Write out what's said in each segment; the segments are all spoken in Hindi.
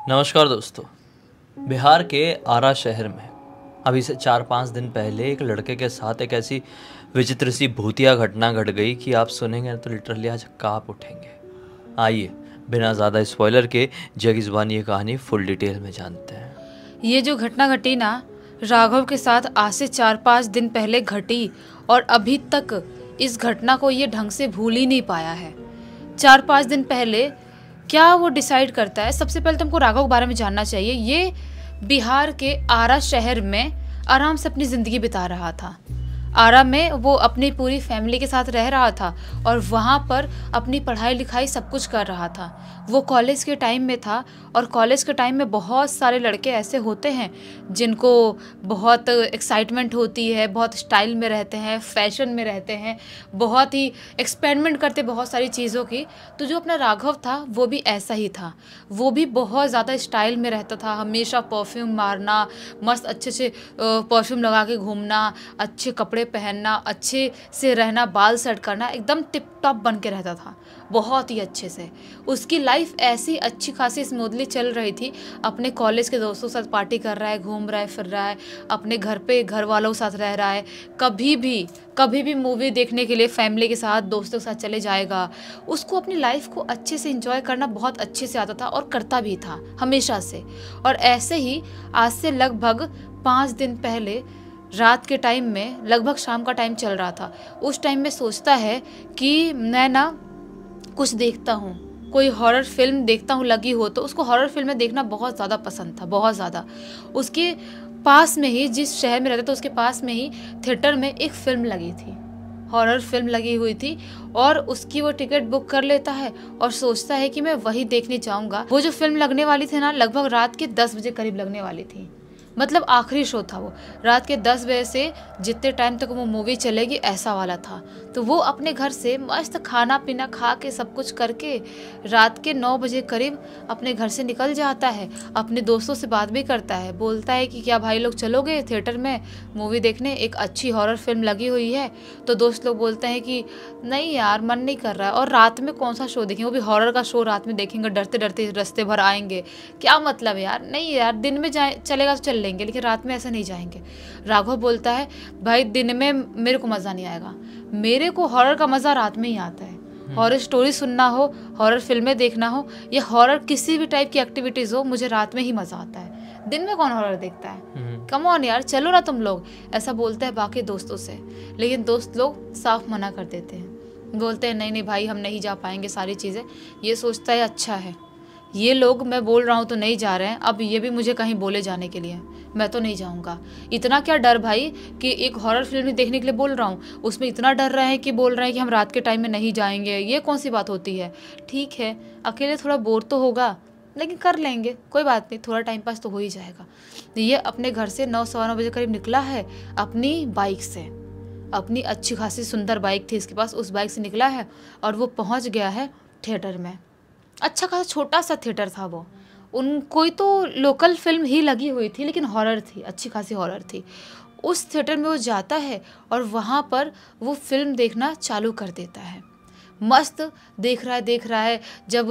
नमस्कार दोस्तों। बिहार के आरा शहर में अभी से 4-5 दिन पहले एक लड़के के साथ एक ऐसी विचित्र सी भूतिया घटना घट गई कि आप सुनेंगे तो लिटरली आज काँप उठेंगे। आइए बिना ज़्यादा स्पॉइलर के जग ज़बानी ये कहानी फुल डिटेल में जानते हैं। ये जो घटना घटी ना, राघव के साथ आज से 4-5 दिन पहले घटी और अभी तक इस घटना को ये ढंग से भूल ही नहीं पाया है। 4-5 दिन पहले क्या वो डिसाइड करता है। सबसे पहले तुमको राघव के बारे में जानना चाहिए। ये बिहार के आरा शहर में आराम से अपनी ज़िंदगी बिता रहा था। आरा में वो अपनी पूरी फैमिली के साथ रह रहा था और वहाँ पर अपनी पढ़ाई लिखाई सब कुछ कर रहा था। वो कॉलेज के टाइम में था और कॉलेज के टाइम में बहुत सारे लड़के ऐसे होते हैं जिनको बहुत एक्साइटमेंट होती है, बहुत स्टाइल में रहते हैं, फैशन में रहते हैं, बहुत ही एक्सपेरिमेंट करते बहुत सारी चीज़ों की। तो जो अपना राघव था वो भी ऐसा ही था। वो भी बहुत ज़्यादा स्टाइल में रहता था, हमेशा परफ्यूम मारना, मस्त अच्छे से परफ्यूम लगा के घूमना, अच्छे कपड़े पहनना, अच्छे से रहना, बाल सेट करना, एकदम टिप टॉप बन के रहता था, बहुत ही अच्छे से। उसकी लाइफ ऐसी अच्छी खासी स्मूथली चल रही थी। अपने कॉलेज के दोस्तों के साथ पार्टी कर रहा है, घूम रहा है, फिर रहा है, अपने घर पे घर वालों के साथ रह रहा है। कभी भी मूवी देखने के लिए फैमिली के साथ, दोस्तों के साथ चले जाएगा। उसको अपनी लाइफ को अच्छे से एंजॉय करना बहुत अच्छे से आता था और करता भी था हमेशा से। और ऐसे ही आज से लगभग 5 दिन पहले रात के टाइम में, लगभग शाम का टाइम चल रहा था, उस टाइम में सोचता है कि मैं ना कुछ देखता हूँ, कोई हॉरर फिल्म देखता हूँ लगी हो। तो उसको हॉरर फिल्में देखना बहुत ज़्यादा पसंद था, बहुत ज़्यादा। उसके पास में ही, जिस शहर में रहता था उसके पास में ही थिएटर में एक फ़िल्म लगी थी, हॉरर फिल्म लगी हुई थी। और उसकी वो टिकट बुक कर लेता है और सोचता है कि मैं वही देखने जाऊँगा। वो जो फिल्म लगने वाली थी ना, लगभग रात के 10 बजे करीब लगने वाली थी। मतलब आखिरी शो था वो, रात के 10 बजे से जितने टाइम तक वो मूवी चलेगी ऐसा वाला था। तो वो अपने घर से मस्त खाना पीना खा के सब कुछ करके रात के 9 बजे करीब अपने घर से निकल जाता है। अपने दोस्तों से बात भी करता है, बोलता है कि क्या भाई लोग चलोगे थिएटर में मूवी देखने, एक अच्छी हॉरर फिल्म लगी हुई है। तो दोस्त लोग बोलते हैं कि नहीं यार, मन नहीं कर रहा है, और रात में कौन सा शो देखेंगे, वो भी हॉरर का शो रात में देखेंगे, डरते डरते रास्ते भर आएंगे, क्या मतलब है यार, नहीं यार दिन में जाए चलेगा तो चल लेंगे, लेकिन रात में ऐसा नहीं जाएंगे। राघव बोलता है भाई दिन में मेरे को मज़ा नहीं आएगा, मेरे को हॉरर का मज़ा रात में ही आता है। हॉरर स्टोरी सुनना हो, हॉरर फिल्में देखना हो, या हॉरर किसी भी टाइप की एक्टिविटीज़ हो, मुझे रात में ही मज़ा आता है, दिन में कौन हॉरर देखता है। कम ऑन यार, चलो ना तुम लोग, ऐसा बोलता है बाकी दोस्तों से। लेकिन दोस्त लोग साफ मना कर देते हैं, बोलते हैं नहीं नहीं भाई हम नहीं जा पाएंगे सारी चीज़ें। ये सोचता है अच्छा है, ये लोग मैं बोल रहा हूँ तो नहीं जा रहे हैं, अब ये भी मुझे कहीं बोले जाने के लिए, मैं तो नहीं जाऊँगा। इतना क्या डर भाई कि एक हॉरर फिल्म देखने के लिए बोल रहा हूँ, उसमें इतना डर रहे हैं कि बोल रहे हैं कि हम रात के टाइम में नहीं जाएंगे, ये कौन सी बात होती है। ठीक है, अकेले थोड़ा बोर तो होगा, लेकिन कर लेंगे, कोई बात नहीं, थोड़ा टाइम पास तो हो ही जाएगा। ये अपने घर से 9-9:15 बजे करीब निकला है अपनी बाइक से, अपनी अच्छी खासी सुंदर बाइक थी इसके पास, उस बाइक से निकला है और वो पहुँच गया है थिएटर में। अच्छा खासा छोटा सा थिएटर था वो, कोई तो लोकल फिल्म ही लगी हुई थी, लेकिन हॉरर थी, अच्छी खासी हॉरर थी। उस थिएटर में वो जाता है और वहाँ पर वो फिल्म देखना चालू कर देता है। मस्त देख रहा है। जब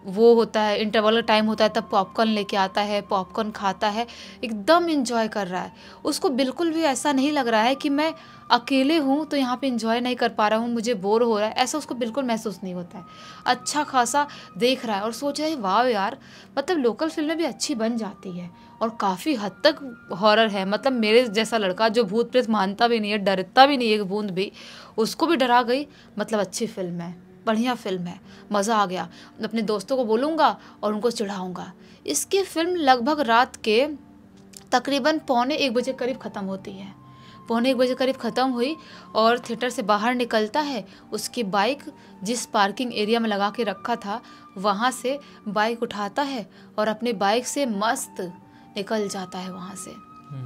वो होता है इंटरवल का टाइम होता है तब पॉपकॉर्न लेके आता है, पॉपकॉर्न खाता है, एकदम एंजॉय कर रहा है। उसको बिल्कुल भी ऐसा नहीं लग रहा है कि मैं अकेले हूँ तो यहाँ पे एंजॉय नहीं कर पा रहा हूँ, मुझे बोर हो रहा है, ऐसा उसको बिल्कुल महसूस नहीं होता है। अच्छा खासा देख रहा है और सोच रहा है वाह यार, मतलब लोकल फिल्में भी अच्छी बन जाती है और काफ़ी हद तक हॉरर है। मतलब मेरे जैसा लड़का जो भूत प्रेत मानता भी नहीं है, डरता भी नहीं है एक बूंद भी, उसको भी डरा गई। मतलब अच्छी फिल्म है, बढ़िया फिल्म है, मज़ा आ गया, अपने दोस्तों को बोलूँगा और उनको चिढ़ाऊँगा। इसकी फिल्म लगभग रात के तकरीबन 12:45 बजे करीब ख़त्म होती है। 12:45 बजे करीब ख़त्म हुई और थिएटर से बाहर निकलता है। उसकी बाइक जिस पार्किंग एरिया में लगा के रखा था वहाँ से बाइक उठाता है और अपनी बाइक से मस्त निकल जाता है वहाँ से।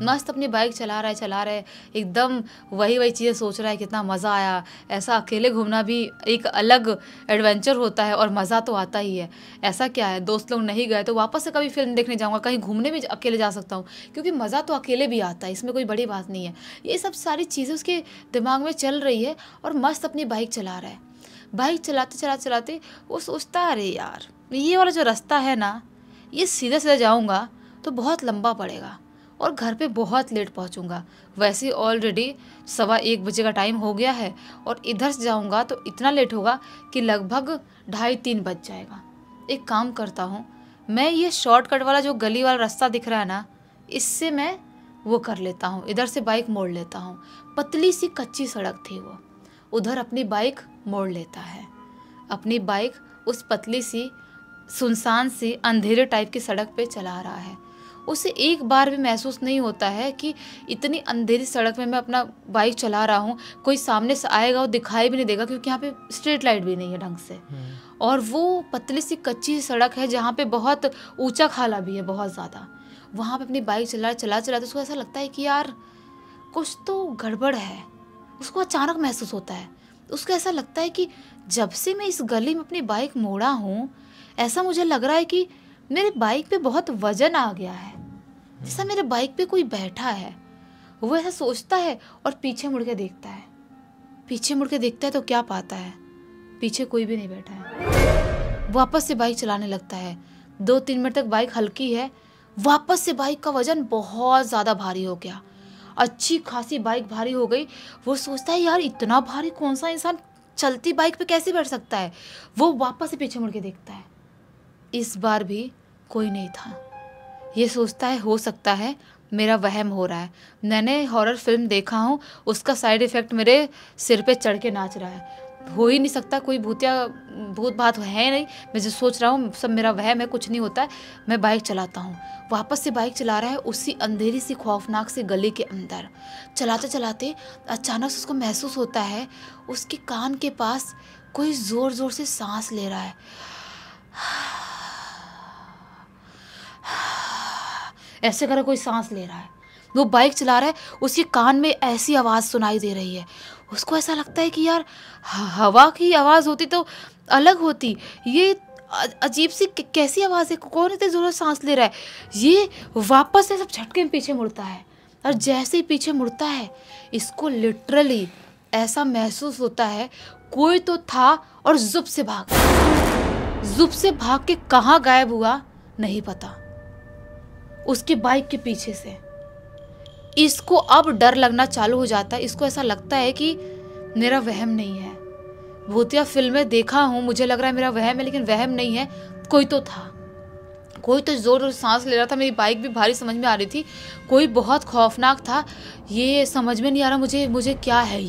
मस्त अपनी बाइक चला रहा है, एकदम वही चीज़ें सोच रहा है, कितना मज़ा आया। ऐसा अकेले घूमना भी एक अलग एडवेंचर होता है और मज़ा तो आता ही है। ऐसा क्या है, दोस्त लोग नहीं गए तो वापस से कभी फिल्म देखने जाऊँगा, कहीं घूमने भी अकेले जा सकता हूँ, क्योंकि मज़ा तो अकेले भी आता है, इसमें कोई बड़ी बात नहीं है। ये सब सारी चीज़ें उसके दिमाग में चल रही है और मस्त अपनी बाइक चला रहा है। बाइक चलाते वो सोचता है अरे यार, ये वाला जो रास्ता है ना, ये सीधा सीधा जाऊँगा तो बहुत लंबा पड़ेगा और घर पे बहुत लेट पहुँचूँगा। वैसे ऑलरेडी 1:15 बजे का टाइम हो गया है और इधर से जाऊँगा तो इतना लेट होगा कि लगभग 2:30-3 बज जाएगा। एक काम करता हूँ, मैं ये शॉर्टकट वाला जो गली वाला रास्ता दिख रहा है ना, इससे मैं वो कर लेता हूँ, इधर से बाइक मोड़ लेता हूँ। पतली सी कच्ची सड़क थी वो, उधर अपनी बाइक मोड़ लेता है। अपनी बाइक उस पतली सी सुनसान सी अंधेरे टाइप की सड़क पे चला रहा है। उसे एक बार भी महसूस नहीं होता है कि इतनी अंधेरी सड़क में मैं अपना बाइक चला रहा हूँ, कोई सामने से आएगा और दिखाई भी नहीं देगा, क्योंकि यहाँ पे स्ट्रीट लाइट भी नहीं है ढंग से। और वो पतली सी कच्ची सड़क है जहाँ पे बहुत ऊंचा खाला भी है, बहुत ज़्यादा। वहाँ पे अपनी बाइक चला तो उसको ऐसा लगता है कि यार कुछ तो गड़बड़ है। उसको अचानक महसूस होता है, उसको ऐसा लगता है कि जब से मैं इस गली में अपनी बाइक मोड़ा हूँ, ऐसा मुझे लग रहा है कि मेरे बाइक पे बहुत वजन आ गया है, जैसा मेरे बाइक पे कोई बैठा है। वो ऐसा सोचता है और पीछे मुड़ के देखता है। पीछे मुड़ के देखता है तो क्या पाता है, पीछे कोई भी नहीं बैठा है। वापस से बाइक चलाने लगता है। 2-3 मिनट तक बाइक हल्की है, वापस से बाइक का वजन बहुत ज़्यादा भारी हो गया। अच्छी खासी बाइक भारी हो गई। वो सोचता है यार इतना भारी कौन सा इंसान चलती बाइक पे कैसे बैठ सकता है। वो वापस से पीछे मुड़ के देखता है, इस बार भी कोई नहीं था। ये सोचता है हो सकता है मेरा वहम हो रहा है, मैंने हॉरर फिल्म देखा हूँ, उसका साइड इफ़ेक्ट मेरे सिर पे चढ़ के नाच रहा है। हो ही नहीं सकता, कोई भूत बात है नहीं, मैं जो सोच रहा हूँ सब मेरा वहम है, कुछ नहीं होता है। मैं बाइक चलाता हूँ। वापस से बाइक चला रहा है उसी अंधेरी सी खौफनाक सी गली के अंदर। चलाते चलाते अचानक से उसको महसूस होता है उसके कान के पास कोई ज़ोर ज़ोर से सांस ले रहा है। ऐसे कर कोई सांस ले रहा है। वो बाइक चला रहा है, उसके कान में ऐसी आवाज़ सुनाई दे रही है। उसको ऐसा लगता है कि यार हवा की आवाज़ होती तो अलग होती, ये अजीब सी कैसी आवाज़ है, कौन इतनी ज़ोर से सांस ले रहा है। ये वापस से सब झटके में पीछे मुड़ता है और जैसे ही पीछे मुड़ता है इसको लिटरली ऐसा महसूस होता है कोई तो था और जुब से भाग के कहाँ गायब हुआ नहीं पता, उसके बाइक के पीछे से। इसको अब डर लगना चालू हो जाता है। इसको ऐसा लगता है कि मेरा वहम नहीं है, भूतिया फिल्में देखा हूँ, मुझे लग रहा है मेरा वहम है, लेकिन वहम नहीं है, कोई तो था। कोई तो जोर जोर सांस ले रहा था। मेरी बाइक भी भारी समझ में आ रही थी, कोई बहुत खौफनाक था। ये समझ में नहीं आ रहा मुझे क्या है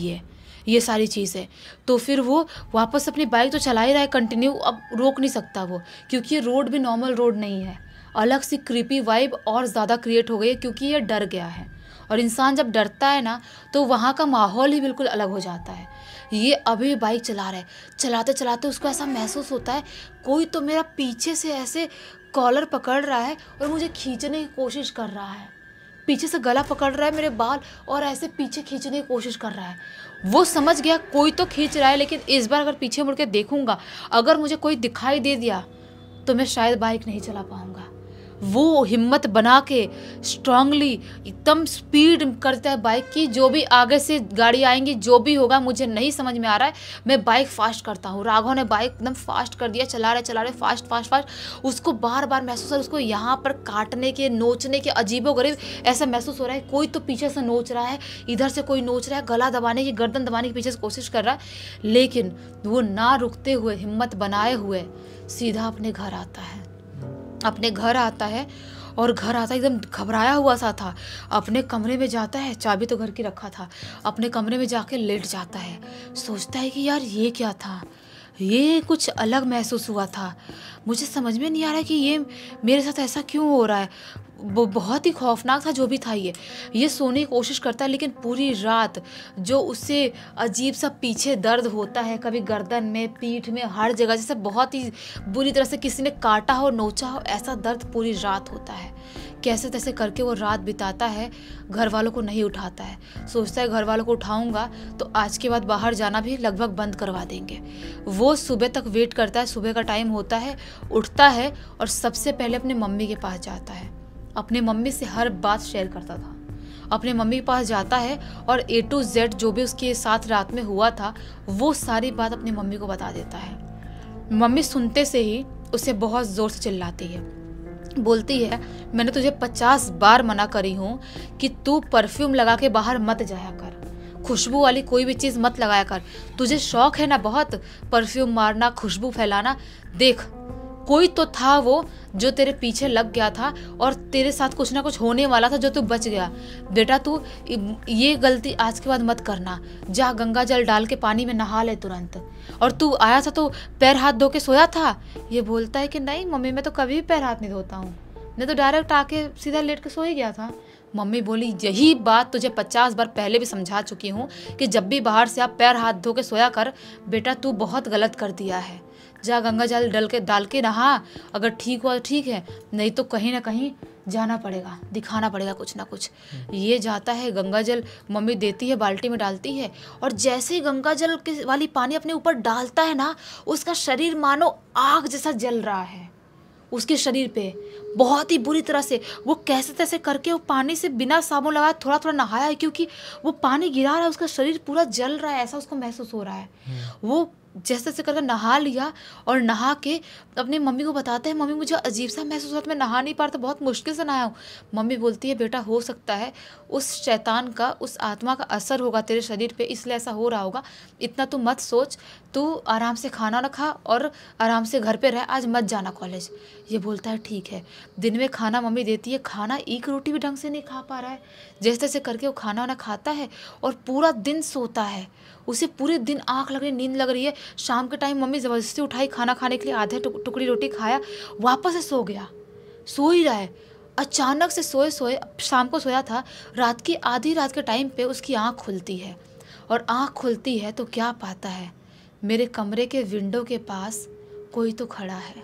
ये सारी चीज़ें। तो फिर वो वापस अपनी बाइक तो चला ही रहा है कंटिन्यू, अब रोक नहीं सकता वो, क्योंकि ये रोड भी नॉर्मल रोड नहीं है। अलग सी क्रीपी वाइब और ज़्यादा क्रिएट हो गई है, क्योंकि ये डर गया है। और इंसान जब डरता है ना तो वहाँ का माहौल ही बिल्कुल अलग हो जाता है। ये अभी बाइक चला रहा है, चलाते चलाते उसको ऐसा महसूस होता है कोई तो मेरा पीछे से ऐसे कॉलर पकड़ रहा है और मुझे खींचने की कोशिश कर रहा है। पीछे से गला पकड़ रहा है मेरे बाल और ऐसे पीछे खींचने की कोशिश कर रहा है। वो समझ गया कोई तो खींच रहा है, लेकिन इस बार अगर पीछे मुड़ के देखूंगा, अगर मुझे कोई दिखाई दे दिया तो मैं शायद बाइक नहीं चला पाऊंगा। वो हिम्मत बना के स्ट्रांगली एकदम स्पीड करता है बाइक की। जो भी आगे से गाड़ी आएंगी, जो भी होगा मुझे नहीं समझ में आ रहा है, मैं बाइक फास्ट करता हूँ। राघव ने बाइक एकदम फास्ट कर दिया, चला रहे फास्ट। उसको बार बार महसूस हो, उसको यहाँ पर काटने के, नोचने के, अजीबोगरीब ऐसा महसूस हो रहा है। कोई तो पीछे से नोच रहा है, इधर से कोई नोच रहा है, गला दबाने की, गर्दन दबाने की पीछे से कोशिश कर रहा है। लेकिन वो ना रुकते हुए, हिम्मत बनाए हुए सीधा अपने घर आता है। और घर आता एकदम घबराया हुआ सा था। अपने कमरे में जाता है, चाबी तो घर की रखा था, अपने कमरे में जाके लेट जाता है। सोचता है कि यार ये क्या था, ये कुछ अलग महसूस हुआ था, मुझे समझ में नहीं आ रहा है कि ये मेरे साथ ऐसा क्यों हो रहा है। वो बहुत ही खौफनाक था जो भी था। ये सोने की कोशिश करता है, लेकिन पूरी रात जो उससे अजीब सा पीछे दर्द होता है, कभी गर्दन में, पीठ में, हर जगह, जैसे बहुत ही बुरी तरह से किसी ने काटा हो, नोचा हो, ऐसा दर्द पूरी रात होता है। कैसे तैसे करके वो रात बिताता है, घर वालों को नहीं उठाता है। सोचता है घर वालों को उठाऊंगा तो आज के बाद बाहर जाना भी लगभग बंद करवा देंगे। वो सुबह तक वेट करता है, सुबह का टाइम होता है, उठता है और सबसे पहले अपनी मम्मी के पास जाता है। अपने मम्मी से हर बात शेयर करता था। अपने मम्मी के पास जाता है और A to Z जो भी उसके साथ रात में हुआ था वो सारी बात अपनी मम्मी को बता देता है। मम्मी सुनते से ही उसे बहुत ज़ोर से चिल्लाती है बोलती है मैंने तुझे 50 बार मना करी हूँ कि तू परफ्यूम लगा के बाहर मत जाया कर, खुशबू वाली कोई भी चीज़ मत लगाया कर। तुझे शौक है ना बहुत परफ्यूम मारना, खुशबू फैलाना। देख कोई तो था वो जो तेरे पीछे लग गया था और तेरे साथ कुछ ना कुछ होने वाला था जो तू बच गया। बेटा तू ये गलती आज के बाद मत करना। जा गंगा जल डाल के पानी में नहा ले तुरंत। और तू आया था तो पैर हाथ धो के सोया था? ये बोलता है कि नहीं मम्मी मैं तो कभी भी पैर हाथ नहीं धोता हूँ, मैं तो डायरेक्ट आके सीधा लेट के सो ही गया था। मम्मी बोली यही बात तुझे 50 बार पहले भी समझा चुकी हूँ कि जब भी बाहर से आप पैर हाथ धो के सोया कर। बेटा तू बहुत गलत कर दिया है। जा गंगा जल डाल के नहा, अगर ठीक हुआ तो ठीक है, नहीं तो कहीं ना कहीं जाना पड़ेगा, दिखाना पड़ेगा कुछ ना कुछ। ये जाता है गंगा जल, मम्मी देती है बाल्टी में डालती है, और जैसे ही गंगा जल के वाली पानी अपने ऊपर डालता है ना, उसका शरीर मानो आग जैसा जल रहा है उसके शरीर पे, बहुत ही बुरी तरह से। वो कैसे तैसे करके वो पानी से बिना साबुन लगाए थोड़ा थोड़ा नहाया है, क्योंकि वो पानी गिरा रहा है, उसका शरीर पूरा जल रहा है, ऐसा उसको महसूस हो रहा है। वो जैसे तैसे करके नहा लिया और नहा के अपनी मम्मी को बताते हैं मम्मी मुझे अजीब सा महसूस होता है, मैं नहा नहीं पा रहा था, बहुत मुश्किल से नहाया हूँ। मम्मी बोलती है बेटा हो सकता है उस शैतान का, उस आत्मा का असर होगा तेरे शरीर पे, इसलिए ऐसा हो रहा होगा। इतना तू मत सोच, तू आराम से खाना ना खा और आराम से घर पे रह, आज मत जाना कॉलेज। ये बोलता है ठीक है। दिन में खाना मम्मी देती है, खाना एक रोटी भी ढंग से नहीं खा पा रहा है, जैसे तैसे करके वो खाना वाना खाता है और पूरा दिन सोता है। उसे पूरे दिन आँख लग रही, नींद लग रही है। शाम के टाइम मम्मी ज़बरदस्ती उठाई खाना खाने के लिए, आधे टुकड़ी रोटी खाया, वापस से सो गया, सो ही रहा है। अचानक से सोए सोए, शाम को सोया था, रात की आधी रात के टाइम पे उसकी आँख खुलती है, और आँख खुलती है तो क्या पाता है, मेरे कमरे के विंडो के पास कोई तो खड़ा है,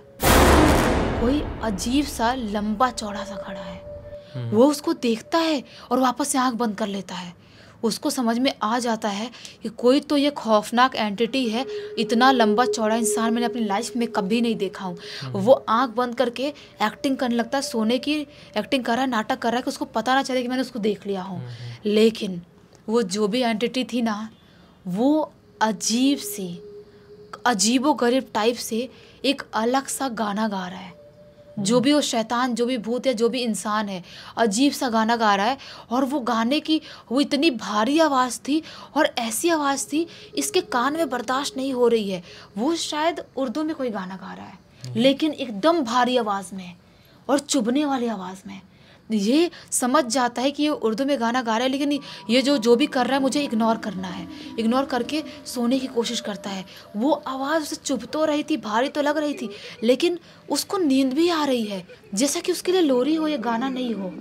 कोई अजीब सा लंबा चौड़ा सा खड़ा है। वो उसको देखता है और वापस से आँख बंद कर लेता है। उसको समझ में आ जाता है कि कोई तो ये खौफनाक एंटिटी है, इतना लंबा चौड़ा इंसान मैंने अपनी लाइफ में कभी नहीं देखा हूँ। वो आंख बंद करके एक्टिंग करने लगता है, सोने की एक्टिंग कर रहा है, नाटक कर रहा है कि उसको पता ना चले कि मैंने उसको देख लिया हूँ। लेकिन वो जो भी एंटिटी थी ना, वो अजीब सी, अजीबोगरीब टाइप से एक अलग सा गाना गा रहा है। जो भी वो शैतान, जो भी भूत है, जो भी इंसान है, अजीब सा गाना गा रहा है। और वो गाने की वो इतनी भारी आवाज़ थी और ऐसी आवाज़ थी इसके कान में बर्दाश्त नहीं हो रही है। वो शायद उर्दू में कोई गाना गा रहा है, लेकिन एकदम भारी आवाज़ में और चुभने वाली आवाज़ में। ये समझ जाता है कि ये उर्दू में गाना गा रहा है, लेकिन ये जो भी कर रहा है मुझे इग्नोर करना है। इग्नोर करके सोने की कोशिश करता है। वो आवाज़ उसे चुभ तो रही थी, भारी तो लग रही थी, लेकिन उसको नींद भी आ रही है, जैसा कि उसके लिए लोरी हो, ये गाना नहीं हो।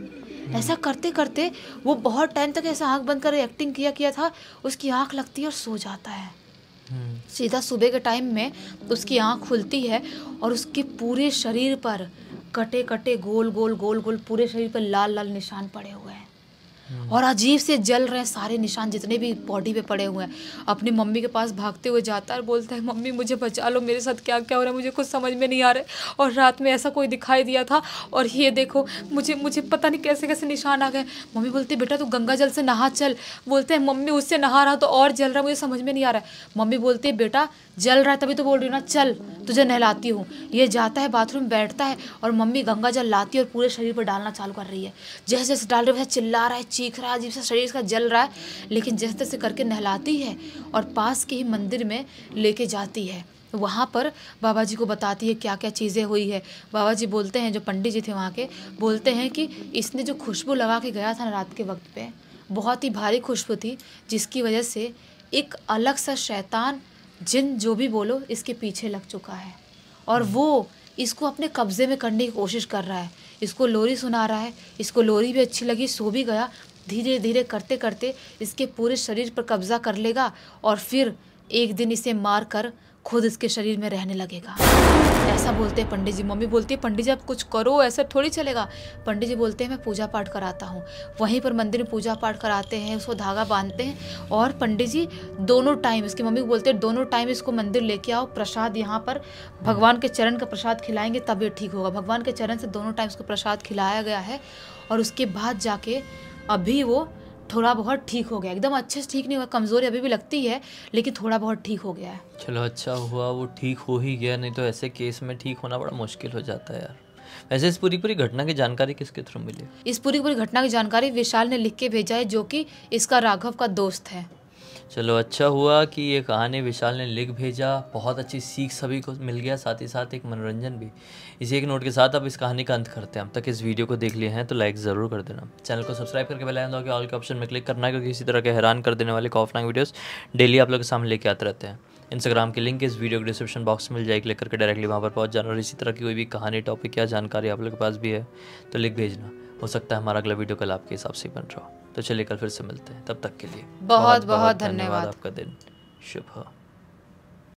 ऐसा करते करते वो बहुत टाइम तक ऐसा आँख बंद कर एक्टिंग किया था। उसकी आँख लगती है और सो जाता है। सीधा सुबह के टाइम में उसकी आँख खुलती है और उसके पूरे शरीर पर कटे कटे गोल गोल गोल गोल पूरे शरीर पर लाल लाल निशान पड़े हुए हैं और अजीब से जल रहे हैं सारे निशान जितने भी बॉडी पे पड़े हुए हैं। अपनी मम्मी के पास भागते हुए जाता है और बोलता है मम्मी मुझे बचा लो, मेरे साथ क्या क्या हो रहा है मुझे कुछ समझ में नहीं आ रहा है, और रात में ऐसा कोई दिखाई दिया था और ये देखो मुझे पता नहीं कैसे कैसे निशान आ गए। मम्मी बोलती है बेटा तू गंगा जल से नहा चल। बोलते हैं मम्मी उससे नहा रहा तो और जल रहा, मुझे समझ में नहीं आ रहा है। मम्मी बोलती है बेटा जल रहा है तभी तो बोल रही हूँ ना, चल तुझे नहलाती हूँ। ये जाता है बाथरूम, बैठता है और मम्मी गंगा जल लाती है और पूरे शरीर पर डालना चालू कर रही है। जैसे जैसे डाल रही है चिल्ला रहा है, चीख रहा है, अजीब सा शरीर इसका जल रहा है, लेकिन जैसे तैसे करके नहलाती है और पास के ही मंदिर में लेके जाती है। वहाँ पर बाबा जी को बताती है क्या क्या चीज़ें हुई है। बाबा जी बोलते हैं, जो पंडित जी थे वहाँ के, बोलते हैं कि इसने जो खुशबू लगा के गया था ना रात के वक्त पे, बहुत ही भारी खुशबू थी, जिसकी वजह से एक अलग सा शैतान, जिन जो भी बोलो, इसके पीछे लग चुका है और वो इसको अपने कब्जे में करने की कोशिश कर रहा है। इसको लोरी सुना रहा है, इसको लोरी भी अच्छी लगी, सो भी गया। धीरे धीरे करते करते इसके पूरे शरीर पर कब्जा कर लेगा और फिर एक दिन इसे मार कर खुद इसके शरीर में रहने लगेगा। ऐसा बोलते हैं पंडित जी। मम्मी बोलती है पंडित जी आप कुछ करो, ऐसा थोड़ी चलेगा। पंडित जी बोलते हैं मैं पूजा पाठ कराता हूँ। वहीं पर मंदिर में पूजा पाठ कराते हैं, उसको धागा बांधते हैं और पंडित जी दोनों टाइम, इसकी मम्मी को बोलते हैं दोनों टाइम इसको मंदिर लेके आओ, प्रसाद यहाँ पर भगवान के चरण का प्रसाद खिलाएंगे तब ये ठीक होगा। भगवान के चरण से दोनों टाइम इसको प्रसाद खिलाया गया है और उसके बाद जाके अभी वो थोड़ा बहुत ठीक हो गया। एकदम अच्छे से ठीक नहीं हुआ, कमज़ोरी अभी भी लगती है, लेकिन थोड़ा बहुत ठीक हो गया है। चलो अच्छा हुआ वो ठीक हो ही गया, नहीं तो ऐसे केस में ठीक होना बड़ा मुश्किल हो जाता है यार। वैसे इस पूरी पूरी घटना की जानकारी किसके थ्रू मिली? इस पूरी पूरी घटना की जानकारी विशाल ने लिख के भेजा है, जो कि इसका राघव का दोस्त है। चलो अच्छा हुआ कि ये कहानी विशाल ने लिख भेजा, बहुत अच्छी सीख सभी को मिल गया, साथ ही साथ एक मनोरंजन भी। इसी एक नोट के साथ अब इस कहानी का अंत करते हैं। अब तक इस वीडियो को देख लिए हैं तो लाइक ज़रूर कर देना, चैनल को सब्सक्राइब करके बेल आइकन दबा के ऑल के ऑप्शन में क्लिक करना है, क्योंकि इसी तरह के हैरान कर देने वाले खौफनाक वीडियोस डेली आप लोग के सामने लेके आते रहते हैं। इंस्टाग्राम की लिंक इस वीडियो के डिस्क्रिप्शन बॉक्स में मिल जाएगी, क्लिक करके डायरेक्टली वहाँ पर पहुँच जाना। और इसी तरह की कोई भी कहानी, टॉपिक या जानकारी आप लोग के पास भी है तो लिख भेजना, हो सकता है हमारा अगला वीडियो कल आपके हिसाब से बन रहा हो। तो चलिए कल फिर से मिलते हैं, तब तक के लिए बहुत बहुत धन्यवाद। आपका दिन शुभ हो।